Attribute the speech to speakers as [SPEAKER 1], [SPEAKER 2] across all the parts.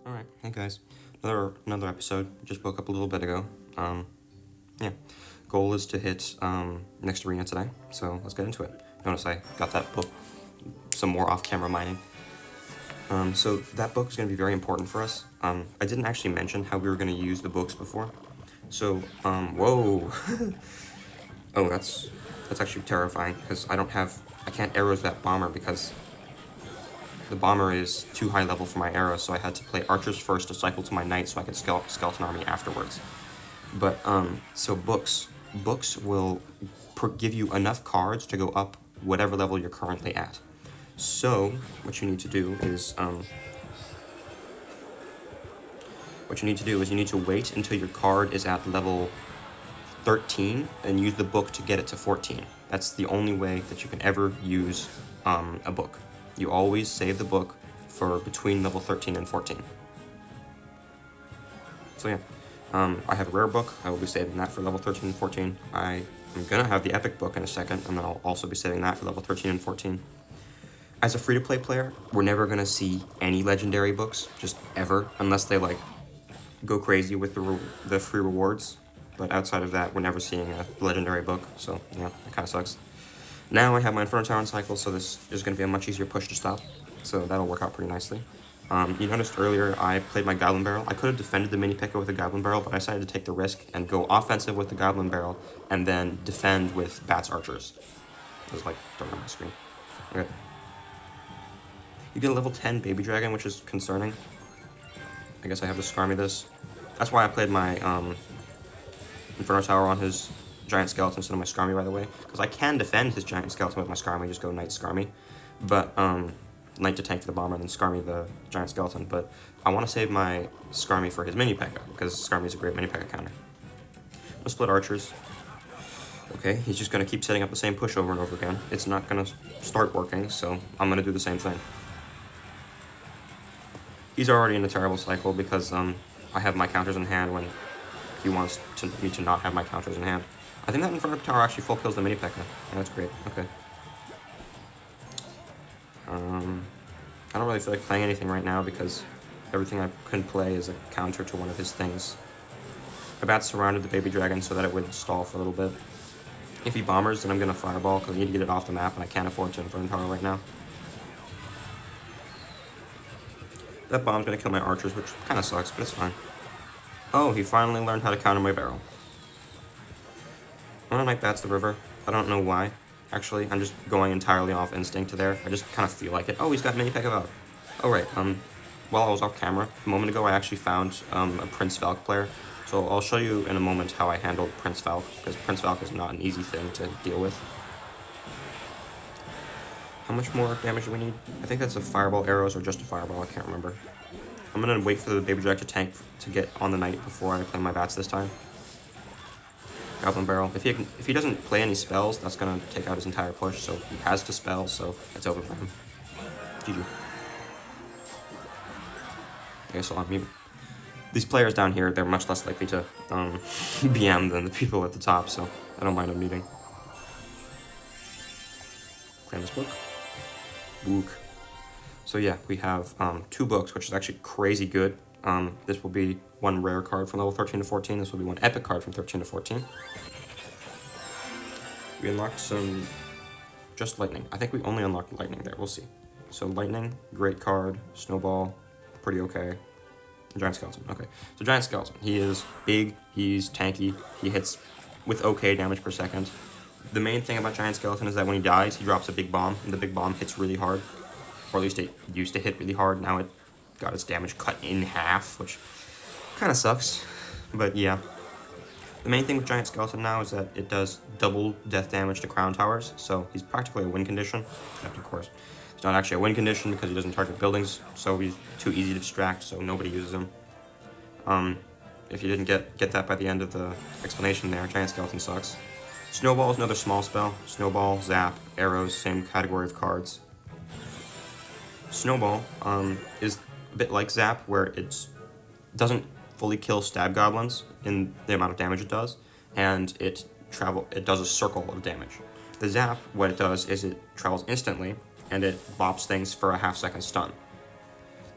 [SPEAKER 1] Alright, hey guys. Another episode. Just woke up a little bit ago. Yeah. Goal is to hit next arena today, so let's get into it. Notice I got that book, some more off-camera mining. So that book is going to be very important for us. I didn't actually mention how we were going to use the books before. So, whoa. Oh, that's actually terrifying, because I can't arrows that bomber because the bomber is too high level for my arrows, so I had to play archers first to cycle to my knight so I could skeleton army afterwards. But, so books will give you enough cards to go up whatever level you're currently at. So, what you need to do is you need to wait until your card is at level 13 and use the book to get it to 14. That's the only way that you can ever use a book. You always save the book for between level 13 and 14. So yeah, I have a rare book. I will be saving that for level 13 and 14. I'm gonna have the epic book in a second, and then I'll also be saving that for level 13 and 14. As a free-to-play player, we're never gonna see any legendary books, just ever, unless they like go crazy with the free rewards. But outside of that, we're never seeing a legendary book, so yeah, it kind of sucks. Now I have my Inferno Tower on cycle, so this is going to be a much easier push to stop, so that'll work out pretty nicely. You noticed earlier I played my Goblin Barrel. I could have defended the mini P.E.K.K.A. with a Goblin Barrel, but I decided to take the risk and go offensive with the Goblin Barrel, and then defend with Bats Archers. It was like, don't on my screen. Okay. You get a level 10 Baby Dragon, which is concerning. I guess I have to Skarmy this. That's why I played my Inferno Tower on his Giant Skeleton instead of my Skarmy, by the way. Because I can defend his Giant Skeleton with my Skarmy, just go Knight Skarmy. But, Knight to tank for the bomber and then Skarmy the Giant Skeleton. But I want to save my Skarmy for his mini P.E.K.K.A. because Skarmy is a great mini P.E.K.K.A. counter. I'll split archers. Okay, he's just going to keep setting up the same push over and over again. It's not going to start working, so I'm going to do the same thing. He's already in a terrible cycle because I have my counters in hand when he wants me to not have my counters in hand. I think that Inferno Tower actually full kills the mini P.E.K.K.A. Yeah, that's great. Okay. I don't really feel like playing anything right now because everything I can play is a counter to one of his things. My Bat surrounded the Baby Dragon so that it would stall for a little bit. If he bombers, then I'm going to Fireball because I need to get it off the map and I can't afford to Inferno Tower right now. That bomb's going to kill my archers, which kind of sucks, but it's fine. Oh, he finally learned how to counter my barrel. I'm gonna Knight Bats the river. I don't know why. Actually, I'm just going entirely off instinct there. I just kind of feel like it. Oh, he's got mini P.E.K.K.A. out. Oh, right. While I was off camera, a moment ago, I actually found a Prince Valk player. So I'll show you in a moment how I handled Prince Valk, because Prince Valk is not an easy thing to deal with. How much more damage do we need? I think that's a Fireball arrows or just a Fireball. I can't remember. I'm gonna wait for the Baby Dragon to tank to get on the Knight before I play my Bats this time. Goblin Barrel. If he doesn't play any spells, that's gonna take out his entire push. So he has to spell, so it's over for him. GG. Okay, so on mute. These players down here, they're much less likely to BM than the people at the top, so I don't mind unmuting. Claim this book. Book. So yeah, we have 2 books, which is actually crazy good. This will be 1 rare card from level 13 to 14. This will be 1 epic card from 13 to 14. We unlocked some... just lightning. I think we only unlocked lightning there. We'll see. So lightning, great card. Snowball, pretty okay. Giant Skeleton, okay. So Giant Skeleton, he is big, he's tanky, he hits with okay damage per second. The main thing about Giant Skeleton is that when he dies, he drops a big bomb, and the big bomb hits really hard. Or at least it used to hit really hard, now it got its damage cut in half, which kind of sucks, but yeah. The main thing with Giant Skeleton now is that it does double death damage to Crown Towers, so he's practically a win condition, except of course he's not actually a win condition because he doesn't target buildings, so he's too easy to distract, so nobody uses him. If you didn't get that by the end of the explanation there, Giant Skeleton sucks. Snowball is another small spell. Snowball, Zap, Arrows, same category of cards. Snowball is a bit like Zap, where it doesn't fully kill stab goblins in the amount of damage it does, and it does a circle of damage. The Zap, what it does is it travels instantly, and it bops things for a half-second stun.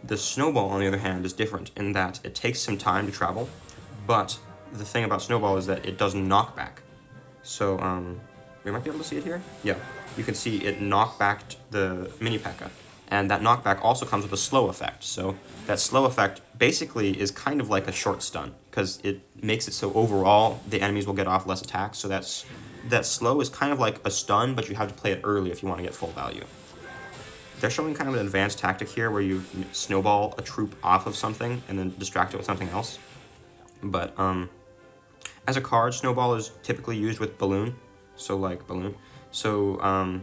[SPEAKER 1] The snowball, on the other hand, is different in that it takes some time to travel, but the thing about snowball is that it does knockback. So, we might be able to see it here? Yeah. You can see it knock back the mini P.E.K.K.A. And that knockback also comes with a slow effect. So that slow effect basically is kind of like a short stun, because it makes it so overall the enemies will get off less attacks. So that slow is kind of like a stun, but you have to play it early if you want to get full value. They're showing kind of an advanced tactic here where you snowball a troop off of something and then distract it with something else. But as a card, snowball is typically used with balloon. So like balloon. So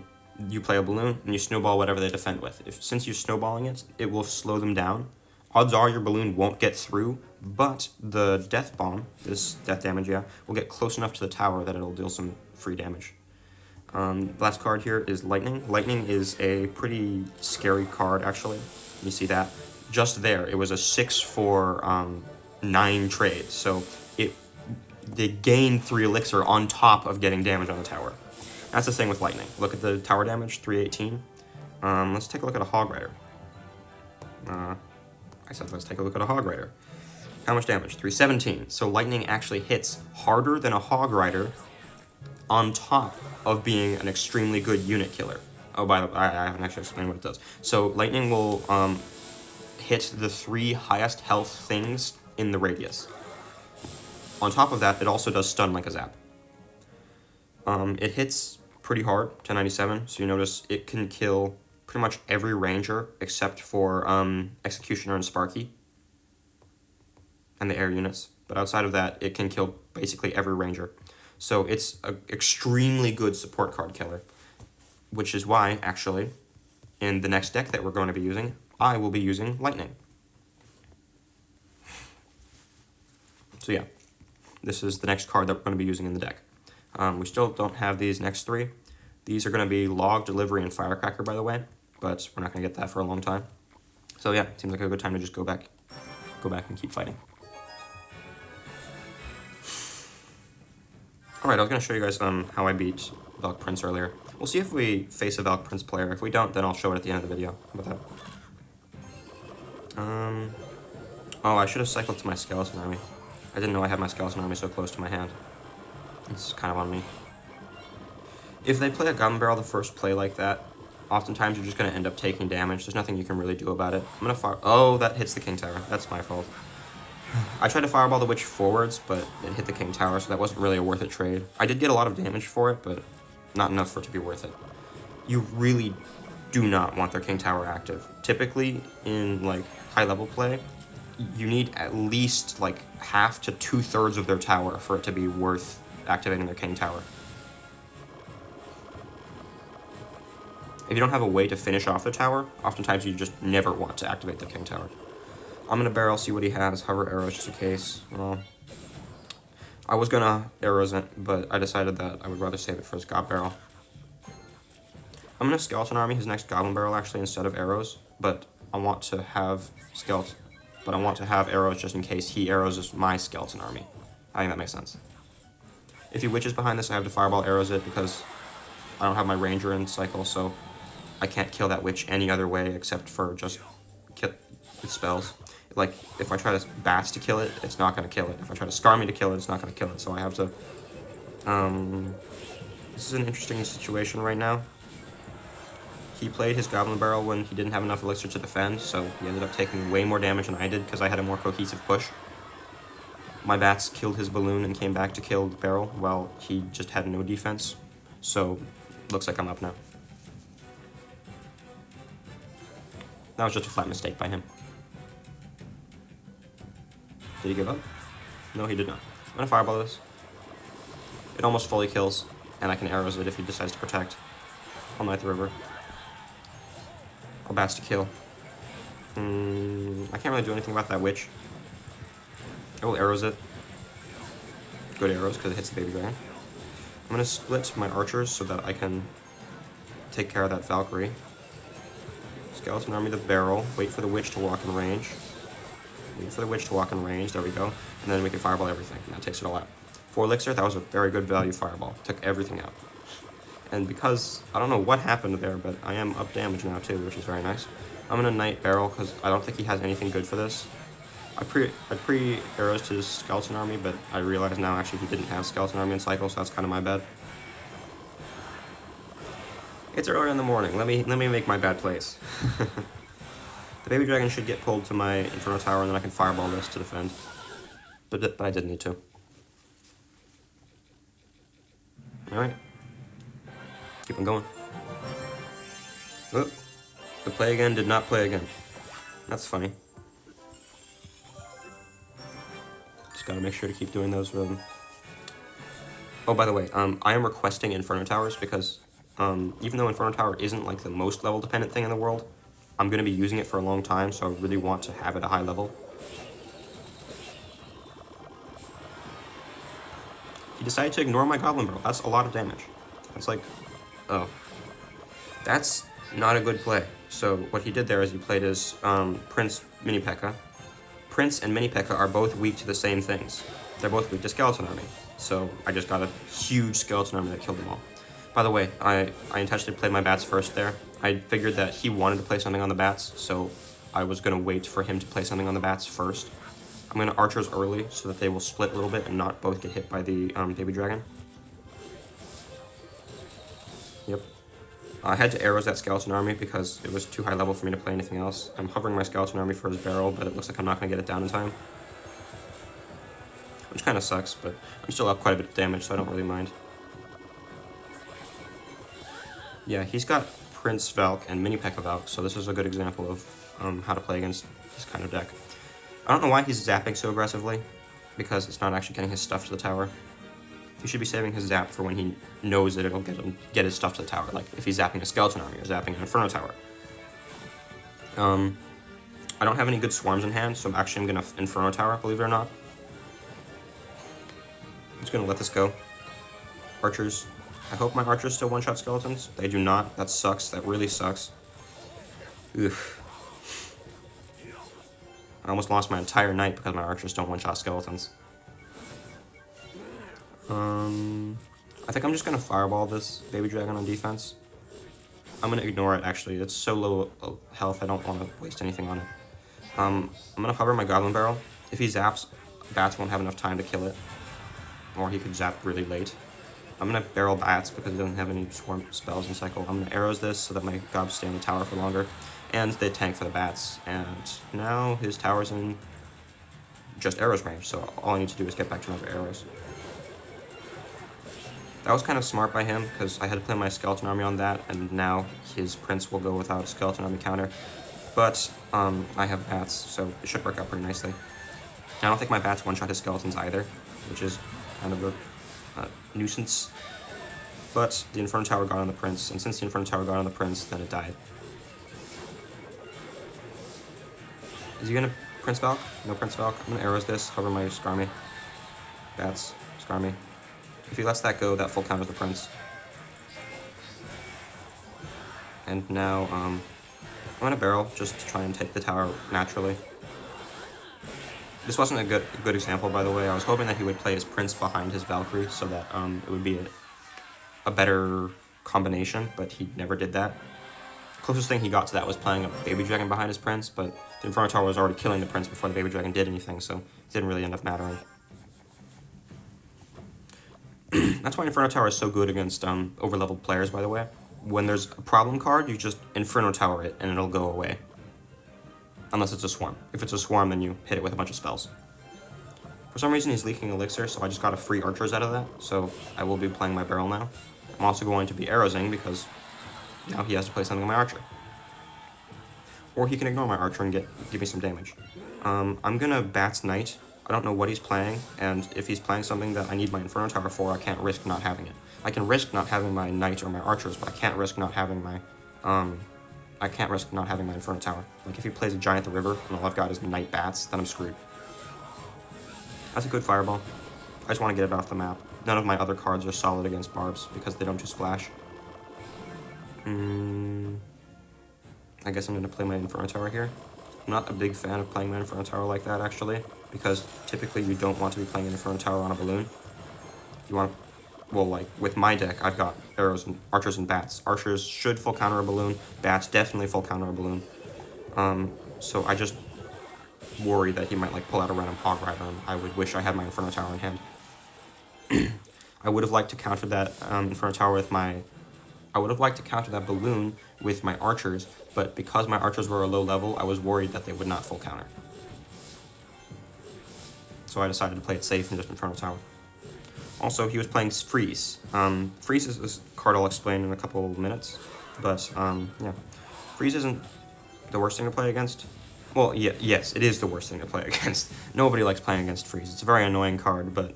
[SPEAKER 1] you play a balloon and you snowball whatever they defend with. Since you're snowballing it, it will slow them down. Odds are your balloon won't get through, but the death bomb, this death damage, yeah, will get close enough to the tower that it'll deal some free damage. Last card here is Lightning. Lightning is a pretty scary card, actually. You see that? Just there, it was a 6 for 9 trade, so they gain 3 elixir on top of getting damage on the tower. That's the thing with Lightning. Look at the tower damage, 318. Let's take a look at a Hog Rider. I said let's take a look at a Hog Rider. How much damage? 317. So Lightning actually hits harder than a Hog Rider on top of being an extremely good unit killer. Oh, by the way, I haven't actually explained what it does. So Lightning will hit the 3 highest health things in the radius. On top of that, it also does stun like a zap. It hits pretty hard, 1097, so you notice it can kill pretty much every ranger except for Executioner and Sparky and the air units. But outside of that, it can kill basically every ranger. So it's an extremely good support card killer, which is why, actually, in the next deck that we're going to be using, I will be using Lightning. So yeah, this is the next card that we're going to be using in the deck. We still don't have these next 3. These are going to be Log, Delivery, and Firecracker, by the way, but we're not going to get that for a long time. So yeah, seems like a good time to just go back and keep fighting. Alright, I was going to show you guys how I beat Valk Prince earlier. We'll see if we face a Valk Prince player. If we don't, then I'll show it at the end of the video. How about that? Oh, I should have cycled to my Skeleton Army. I didn't know I had my Skeleton Army so close to my hand. It's kind of on me. If they play a Goblin Barrel the first play like that, oftentimes you're just going to end up taking damage. There's nothing you can really do about it. I'm going to fire... Oh, that hits the King Tower. That's my fault. I tried to fireball the Witch forwards, but it hit the King Tower, so that wasn't really a worth it trade. I did get a lot of damage for it, but not enough for it to be worth it. You really do not want their King Tower active. Typically, in like high-level play, you need at least like half to 2/3 of their tower for it to be worth activating their King Tower. If you don't have a way to finish off the tower, oftentimes you just never want to activate the King Tower. I'm going to barrel, see what he has, hover arrows just in case. Well, I was going to arrows it, but I decided that I would rather save it for his Gob Barrel. I'm going to Skeleton Army his next Goblin Barrel actually instead of arrows, but I want to have arrows just in case he arrows my Skeleton Army. I think that makes sense. If he witches behind this, I have to fireball arrows it because I don't have my ranger in cycle, so I can't kill that witch any other way except for just kill with spells. Like, if I try to bats to kill it, it's not going to kill it. If I try to Skarmy to kill it, it's not going to kill it. So I have to... This is an interesting situation right now. He played his Goblin Barrel when he didn't have enough elixir to defend, so he ended up taking way more damage than I did because I had a more cohesive push. My bats killed his balloon and came back to kill the barrel while he just had no defense. So, looks like I'm up now. That was just a flat mistake by him. Did he give up? No, he did not. I'm gonna fireball this. It almost fully kills, and I can arrows it if he decides to protect. I'll Knight the River. I'll bats to kill. I can't really do anything about that witch. I will arrows it. Good arrows, because it hits the baby dragon. I'm gonna split my archers so that I can take care of that Valkyrie. Skeleton Army the barrel. Wait for the witch to walk in range. Wait for the witch to walk in range. There we go. And then we can fireball everything. And that takes it all out. 4 elixir, that was a very good value fireball. Took everything out. And because, I don't know what happened there, but I am up damage now too, which is very nice. I'm gonna Knight Barrel because I don't think he has anything good for this. I pre arrows to his skeleton army, but I realize now actually he didn't have skeleton army in cycle, so that's kind of my bad. It's early in the morning. Let me make my bad plays. The baby dragon should get pulled to my Inferno Tower, and then I can fireball this to defend. But I did need to. All right. Keep on going. Oop. The play again did not play again. That's funny. Just gotta make sure to keep doing those. Oh, by the way, I am requesting Inferno Towers because even though Inferno Tower isn't like the most level dependent thing in the world, I'm gonna be using it for a long time, so I really want to have it a high level. He decided to ignore my Goblin Barrel. That's a lot of damage. That's like, oh. That's not a good play. So what he did there is he played his Prince Mini P.E.K.K.A. Prince and Mini P.E.K.K.A. are both weak to the same things. They're both weak to Skeleton Army. So I just got a huge Skeleton Army that killed them all. By the way, I intentionally played my bats first there. I figured that he wanted to play something on the bats, so I was going to wait for him to play something on the bats first. I'm going to archers early so that they will split a little bit and not both get hit by the baby dragon. Yep. I had to arrows that skeleton army because it was too high level for me to play anything else. I'm hovering my skeleton army for his barrel, but it looks like I'm not going to get it down in time. Which kind of sucks, but I'm still up quite a bit of damage, so I don't really mind. Yeah, he's got Prince Valk and Mini P.E.K.K.A. Valk, so this is a good example of how to play against this kind of deck. I don't know why he's zapping so aggressively, because it's not actually getting his stuff to the tower. He should be saving his zap for when he knows that it'll get his stuff to the tower, like if he's zapping a skeleton army or zapping an Inferno Tower. I don't have any good swarms in hand, so I'm gonna Inferno Tower, believe it or not. I'm just gonna let this go. Archers. I hope my archers still one-shot skeletons. They do not. That sucks. That really sucks. Oof. I almost lost my entire knight because my archers don't one-shot skeletons. I think I'm just gonna fireball this baby dragon on defense. I'm gonna ignore it actually. It's so low health, I don't want to waste anything on it. I'm gonna hover my goblin barrel. If he zaps, bats won't have enough time to kill it. Or he could zap really late. I'm gonna barrel bats because he doesn't have any swarm spells in cycle. I'm gonna arrows this so that my gobs stay on the tower for longer. And they tank for the bats. And now his tower's in just arrows range, so all I need to do is get back to another arrows. That was kind of smart by him, because I had to play my skeleton army on that, and now his prince will go without a skeleton army counter. But I have bats, so it should work out pretty nicely. I don't think my bats one-shot his skeletons either, which is kind of a nuisance. But the Inferno Tower got on the prince, and since the Inferno Tower got on the prince, then it died. Is he gonna Prince Valk? No Prince Valk. I'm gonna arrows this, hover my Skarmy. Bats, Skarmy. If he lets that go, that full counters the prince. And now, I'm gonna barrel just to try and take the tower naturally. This wasn't a good example, by the way. I was hoping that he would play his prince behind his Valkyrie so that it would be a better combination, but he never did that. Closest thing he got to that was playing a baby dragon behind his prince, but the Inferno Tower was already killing the prince before the baby dragon did anything, so it didn't really end up mattering. That's why Inferno Tower is so good against over-leveled players, by the way. When there's a problem card, you just Inferno Tower it, and it'll go away. Unless it's a swarm. If it's a swarm, then you hit it with a bunch of spells. For some reason, he's leaking elixir, so I just got a free archers out of that, so I will be playing my barrel now. I'm also going to be arrowsing, because now he has to play something on my archer. Or he can ignore my archer and give me some damage. I'm gonna Bats Knight. I don't know what he's playing, and if he's playing something that I need my Inferno Tower for, I can't risk not having it. I can risk not having my Knight or my Archers, but I can't risk not having my, Inferno Tower. Like, if he plays a Giant the River, and all I've got is Knight Bats, then I'm screwed. That's a good fireball. I just want to get it off the map. None of my other cards are solid against Barbs, because they don't do splash. I guess I'm going to play my Inferno Tower here. I'm not a big fan of playing my Inferno Tower like that, actually, because typically you don't want to be playing an Inferno Tower on a balloon. You want to, well, like, with my deck, I've got arrows and archers and bats. Archers should full counter a balloon. Bats definitely full counter a balloon. So I just worry that he might like pull out a random hog rider, and I would wish I had my Inferno Tower in hand. I would have liked to counter that Inferno Tower with my... I would have liked to counter that balloon with my archers, but because my archers were a low level, I was worried that they would not full counter. So I decided to play it safe and just Inferno Tower. Also, he was playing Freeze. Freeze is a card I'll explain in a couple of minutes, but yeah. Freeze isn't the worst thing to play against. Well, yeah, yes, it is the worst thing to play against. Nobody likes playing against Freeze. It's a very annoying card, but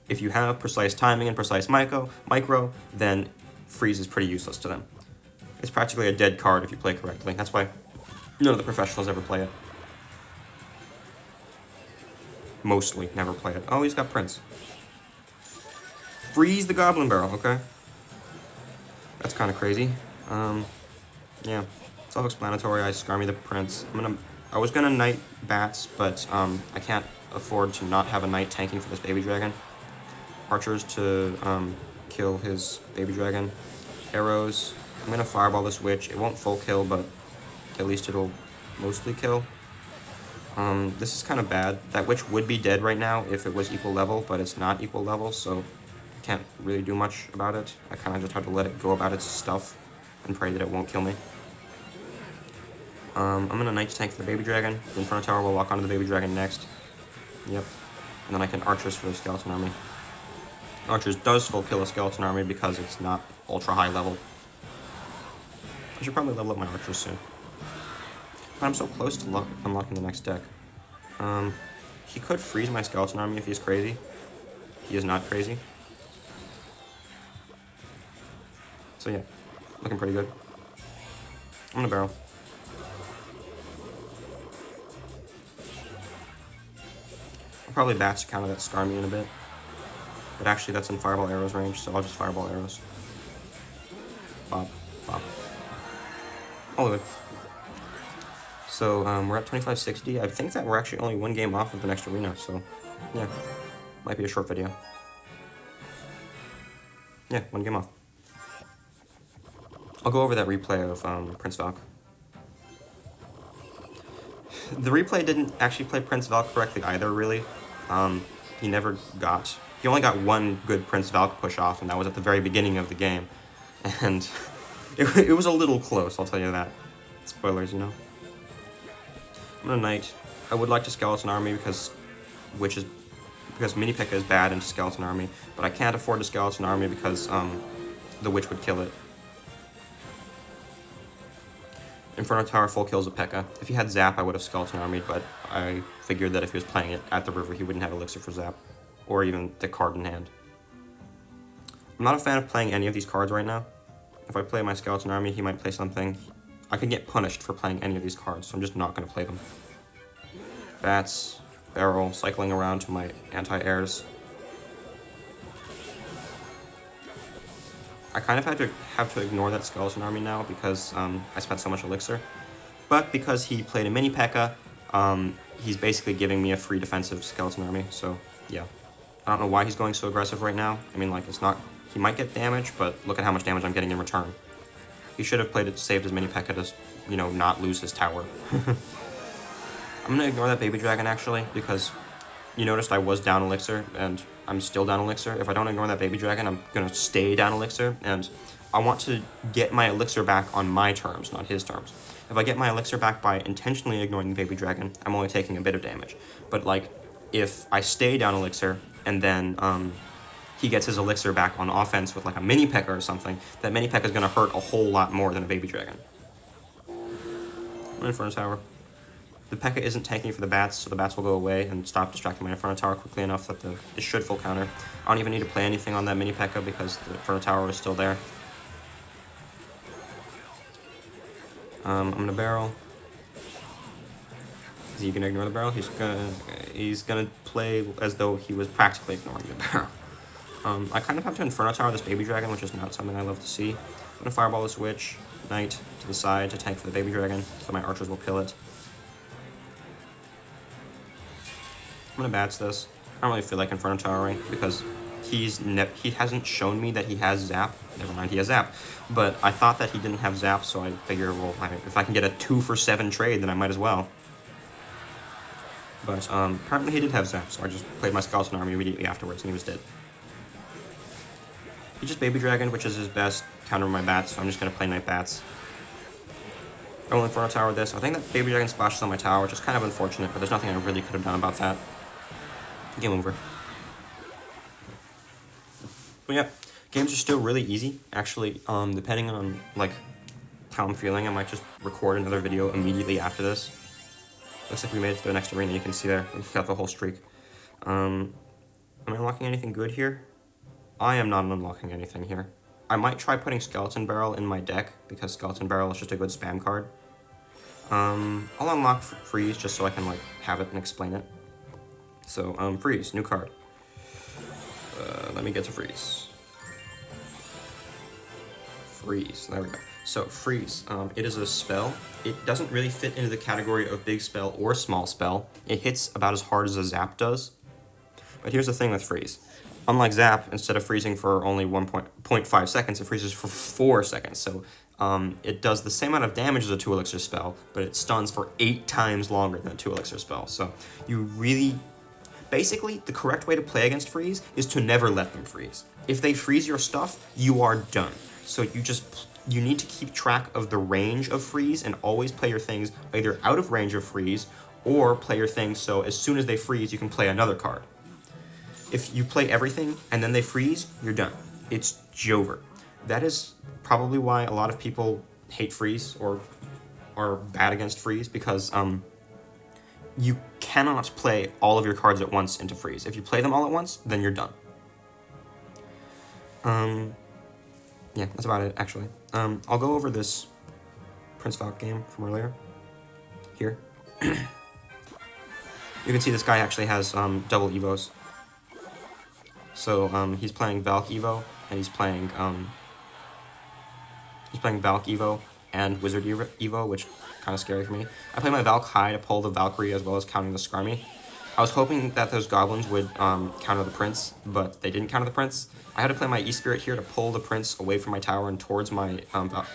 [SPEAKER 1] if you have precise timing and precise micro, then Freeze is pretty useless to them. It's practically a dead card if you play correctly. That's why none of the professionals ever play it. Mostly never play it. Oh, he's got Prince. Freeze the Goblin Barrel, okay. That's kind of crazy. Yeah, self-explanatory. I Skarmy the Prince. I was gonna Knight Bats, but I can't afford to not have a Knight tanking for this Baby Dragon. Archers to kill his Baby Dragon. Arrows. I'm gonna Fireball this Witch. It won't full kill, but at least it'll mostly kill. This is kind of bad. That Witch would be dead right now if it was equal level, but it's not equal level, so can't really do much about it. I kind of just have to let it go about its stuff and pray that it won't kill me. I'm gonna Knight tank for the Baby Dragon. The Inferno Tower will walk onto the Baby Dragon next. Yep. And then I can Archers for the Skeleton Army. Archers does full kill a Skeleton Army because it's not ultra high level. I should probably level up my Archers soon. But I'm so close to unlocking the next deck. He could freeze my Skeleton Army if he's crazy. He is not crazy. So yeah, looking pretty good. I'm gonna barrel. I'll probably Bats to counter that Skarmy in a bit. But actually that's in Fireball Arrows range, so I'll just Fireball Arrows. Bop, bop. All good. So we're at 2560. I think that we're actually only one game off of the next arena, so yeah. Might be a short video. Yeah, one game off. I'll go over that replay of Prince Valk. The replay didn't actually play Prince Valk correctly either, really. He only got one good Prince Valk push off, and that was at the very beginning of the game. And it was a little close, I'll tell you that. Spoilers, you know. I'm gonna Knight. I would like to Skeleton Army because Mini P.E.K.K.A is bad into Skeleton Army, but I can't afford a Skeleton Army because the Witch would kill it. Inferno Tower full kills a P.E.K.K.A. If he had Zap, I would have Skeleton Armied, but I figured that if he was playing it at the river, he wouldn't have Elixir for Zap, or even the card in hand. I'm not a fan of playing any of these cards right now. If I play my Skeleton Army, he might play something. I could get punished for playing any of these cards, so I'm just not going to play them. Bats, Barrel, cycling around to my anti-airs. I kind of have to ignore that Skeleton Army now because I spent so much Elixir. But because he played a Mini P.E.K.K.A, he's basically giving me a free defensive Skeleton Army, so yeah. I don't know why he's going so aggressive right now. I mean, like, it's not... He might get damage, but look at how much damage I'm getting in return. He should have played it, saved his Mini P.E.K.K.A to, you know, not lose his tower. I'm gonna ignore that Baby Dragon, actually, because you noticed I was down Elixir, and I'm still down Elixir. If I don't ignore that Baby Dragon, I'm gonna stay down Elixir, and I want to get my Elixir back on my terms, not his terms. If I get my Elixir back by intentionally ignoring the Baby Dragon, I'm only taking a bit of damage. But, like, if I stay down Elixir, and then, he gets his Elixir back on offense with, like, a Mini P.E.K.K.A or something, that Mini P.E.K.K.A is gonna hurt a whole lot more than a Baby Dragon. Inferno Tower. The P.E.K.K.A isn't tanking for the Bats, so the Bats will go away and stop distracting my Inferno Tower quickly enough that it should full counter. I don't even need to play anything on that Mini P.E.K.K.A because the Inferno Tower is still there. I'm gonna barrel. Is he gonna ignore the barrel? He's gonna play as though he was practically ignoring the barrel. I kind of have to Inferno Tower this Baby Dragon, which is not something I love to see. I'm gonna Fireball this Witch, Knight to the side to tank for the Baby Dragon, so my Archers will kill it. I'm gonna Bats this. I don't really feel like Inferno Towering because he hasn't shown me that he has Zap. Never mind, he has Zap. But I thought that he didn't have Zap, so I figure, well, if I can get a 2 for 7 trade, then I might as well. But apparently he did have Zap, so I just played my Skeleton Army immediately afterwards, and he was dead. He just Baby Dragon, which is his best counter my bats, so I'm just going to play Night Bats. I went for a tower with this. I think that Baby Dragon splashes on my tower, which is kind of unfortunate, but there's nothing I really could have done about that. Game over. But yeah, games are still really easy. Actually, depending on like how I'm feeling, I might just record another video immediately after this. Looks like we made it to the next arena. You can see there, we got the whole streak. Am I unlocking anything good here? I am not unlocking anything here. I might try putting Skeleton Barrel in my deck, because Skeleton Barrel is just a good spam card. I'll unlock Freeze just so I can like have it and explain it. So, Freeze, new card. Let me get to Freeze. Freeze, there we go. So, Freeze, it is a spell. It doesn't really fit into the category of big spell or small spell. It hits about as hard as a Zap does. But here's the thing with Freeze. Unlike Zap, instead of freezing for only 1.5 seconds, it freezes for 4 seconds. So it does the same amount of damage as a 2 elixir spell, but it stuns for 8 times longer than a 2 elixir spell. So you really... Basically, the correct way to play against Freeze is to never let them freeze. If they freeze your stuff, you are done. So you need to keep track of the range of Freeze and always play your things either out of range of Freeze or play your things so as soon as they freeze, you can play another card. If you play everything and then they freeze, you're done. It's Jover. That is probably why a lot of people hate Freeze or are bad against Freeze, because you cannot play all of your cards at once into Freeze. If you play them all at once, then you're done. Yeah, that's about it, actually. I'll go over this Prince Valk game from earlier. Here. You can see this guy actually has double Evos. So he's playing Valk Evo, and he's playing Valk Evo and Wizard Evo, which is kind of scary for me. I play my Valk high to pull the Valkyrie as well as counter the Skarmy. I was hoping that those goblins would counter the Prince, but they didn't counter the Prince. I had to play my E-Spirit here to pull the Prince away from my tower and towards my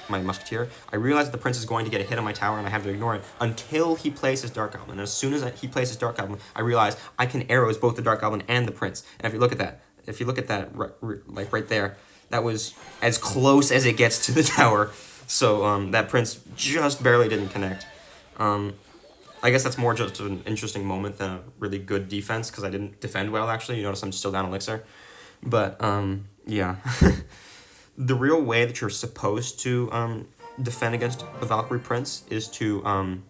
[SPEAKER 1] my Musketeer. I realized the Prince is going to get a hit on my tower, and I have to ignore it until he plays his Dark Goblin. And as soon as he plays his Dark Goblin, I realized I can arrows both the Dark Goblin and the Prince. And if you look at that, like right there, that was as close as it gets to the tower. So that Prince just barely didn't connect. I guess that's more just an interesting moment than a really good defense, because I didn't defend well, actually. You notice I'm still down elixir. But, yeah. The real way that you're supposed to defend against a Valkyrie Prince is to...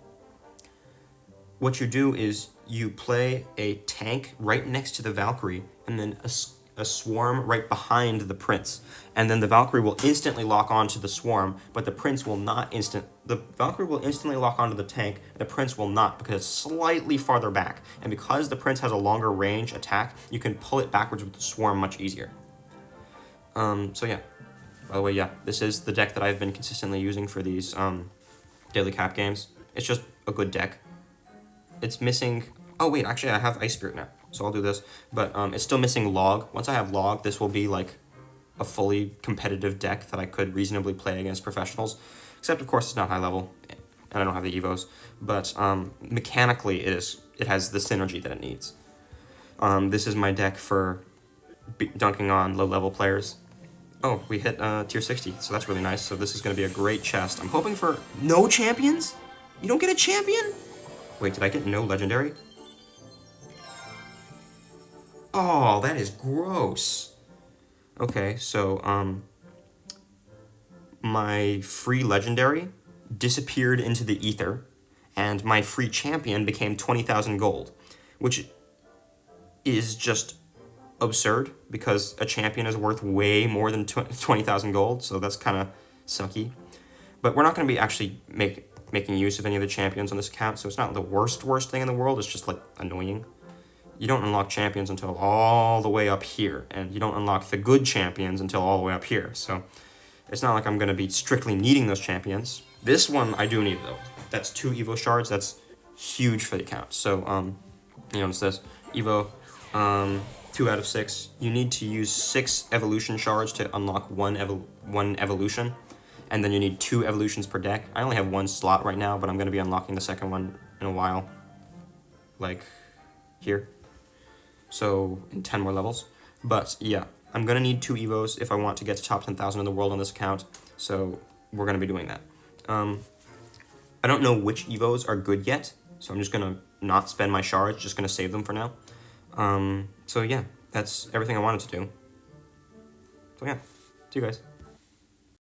[SPEAKER 1] what you do is you play a tank right next to the Valkyrie, and then a swarm right behind the Prince. And then the Valkyrie will instantly lock onto the swarm, but the Prince will not the Valkyrie will instantly lock onto the tank, the Prince will not, because it's slightly farther back. And because the Prince has a longer range attack, you can pull it backwards with the swarm much easier. So yeah. By the way, yeah, this is the deck that I've been consistently using for these daily cap games. It's just a good deck. It's missing... Oh wait, actually I have Ice Spirit now, so I'll do this. But it's still missing Log. Once I have Log, this will be like a fully competitive deck that I could reasonably play against professionals. Except of course it's not high level, and I don't have the Evos. But mechanically it has the synergy that it needs. This is my deck for dunking on low level players. Oh, we hit tier 60, so that's really nice. So this is going to be a great chest. I'm hoping for no champions? You don't get a champion? Wait, did I get no legendary? Oh, that is gross. Okay, so, my free legendary disappeared into the ether, and my free champion became 20,000 gold, which is just absurd, because a champion is worth way more than 20,000 gold, so that's kind of sucky. But we're not going to be actually making use of any of the champions on this account, so it's not the worst thing in the world, it's just, like, annoying. You don't unlock champions until all the way up here, and you don't unlock the good champions until all the way up here, so it's not like I'm going to be strictly needing those champions. This one I do need, though. That's 2 Evo shards, that's huge for the account. So, you notice this, Evo, 2 out of 6. You need to use 6 evolution shards to unlock one evolution, and then you need 2 evolutions per deck. I only have 1 slot right now, but I'm going to be unlocking the second one in a while, like here. So in 10 more levels. But yeah, I'm going to need 2 evos if I want to get to top 10,000 in the world on this account, so we're going to be doing that. I don't know which evos are good yet, so I'm just going to not spend my shards, just going to save them for now. So yeah, that's everything I wanted to do. So yeah, see you guys.